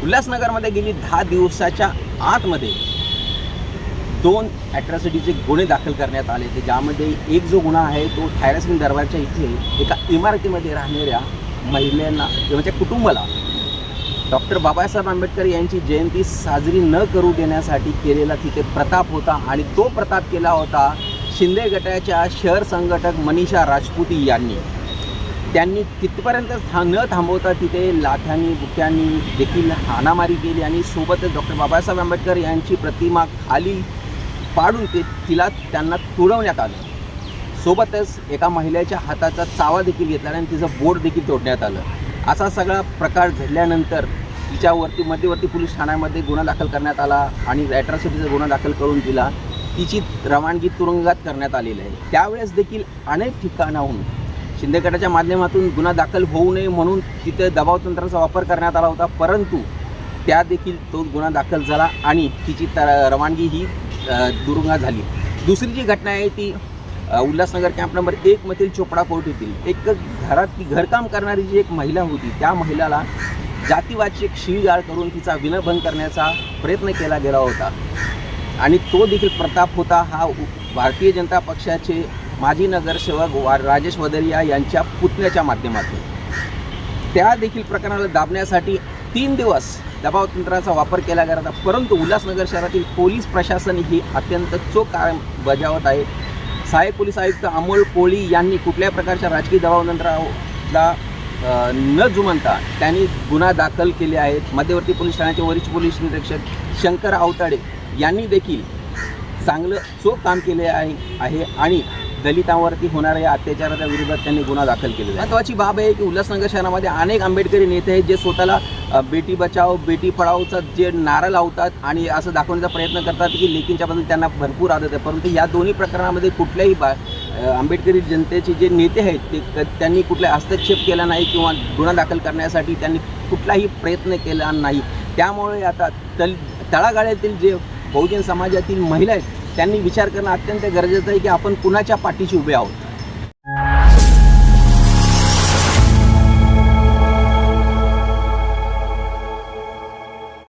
उल्हासनगरमध्ये गेली 10 दिवसाच्या आतमध्ये 2 ॲट्रॉसिटीचे गुन्हे दाखल करण्यात आले. ते ज्यामध्ये एक जो गुन्हा आहे तो थायरासिंग दरबारच्या इथे एका इमारतीमध्ये राहणाऱ्या महिलांना त्यांच्या कुटुंबाला डॉक्टर बाबासाहेब आंबेडकर यांची जयंती साजरी न करू देण्यासाठी केलेला तिथे प्रताप होता. आणि तो प्रताप केला होता शिंदे गटाच्या शहर संघटक मनीषा राजपुती यांनी. त्यांनी तिथपर्यंत न थांबवता तिथे लाथ्यांनी बुक्यांनी देखील हाणामारी केली आणि सोबतच डॉक्टर बाबासाहेब आंबेडकर यांची प्रतिमा खाली पाडून त्यांना तुडवण्यात आलं. सोबतच एका महिलेच्या हाताचा चावा देखील घेतला आणि तिचं बोट देखील तोडण्यात आलं. असा सगळा प्रकार घडल्यानंतर तिच्यावरती मध्यवर्ती पोलीस ठाण्यामध्ये गुन्हा दाखल करण्यात आला आणि ॲट्रॉसिटीचा गुन्हा दाखल करून तिची रवानगी तुरुंगात करण्यात आलेली आहे. त्यावेळेस देखील अनेक ठिकाणाहून शिंदे गटाच्या माध्यमातून गुन्हा दाखल होऊ नये म्हणून तिथे दबाव तंत्राचा वापर करण्यात आला होता, परंतु त्या देखील तो गुन्हा दाखल झाला आणि तिची रवानगी ही तुरुंगात झाली. दुसरी जी घटना आहे ती उल्हासनगर कॅम्प नंबर 1 मधील चोपडा कोर्ट येथील एक घरात घरकाम करणारी जी एक महिला होती, त्या महिलाला जातीवाचक शिवीगाळ करून तिचा विनयभंग करण्याचा प्रयत्न केला गेला होता आणि तो देखील प्रताप होता. हा भारतीय जनता पक्षाचे माजी नगरसेवक राजेश वदरिया यांच्या पुतण्याच्या माध्यमातून त्या देखील प्रकरणाला दाबण्यासाठी 3 दिवस दबाव तंत्राचा वापर केला गेला होता, परंतु उल्हासनगर शहरातील पोलीस प्रशासन ही अत्यंत चोख काम बजावत आहे. सहाय्यक पोलीस आयुक्त अमोल कोळी यांनी कुठल्याही प्रकारच्या राजकीय दबाव तंत्राला न जुमानता त्यांनी गुन्हा दाखल केले आहेत. मध्यवर्ती पोलीस ठाण्याचे वरिष्ठ पोलीस निरीक्षक शंकर आवताडे यांनी देखील चांगलं चोख काम केले आहे आणि दलितांवरती होणाऱ्या या अत्याचाराच्या विरोधात त्यांनी गुन्हा दाखल केलेला आहे. महत्त्वाची बाब आहे की उल्हासनगर शहरामध्ये अनेक आंबेडकरी नेते आहेत जे स्वतःला बेटी बचाओ बेटी पढाओचा जे नारा लावतात आणि असं दाखवण्याचा प्रयत्न करतात की लेकींच्याबद्दल त्यांना भरपूर आदत आहे, परंतु या दोन्ही प्रकरणामध्ये कुठल्याही आंबेडकरी जनतेचे जे नेते आहेत त्यांनी कुठला हस्तक्षेप केला नाही किंवा गुन्हा दाखल करण्यासाठी त्यांनी कुठलाही प्रयत्न केला नाही. त्यामुळे आता तळागाळातील जे बहुजन समाजातील महिला आहेत त्यांनी विचार करणं अत्यंत गरजेचं आहे की आपण कुणाच्या पाठीशी उभे आहोत.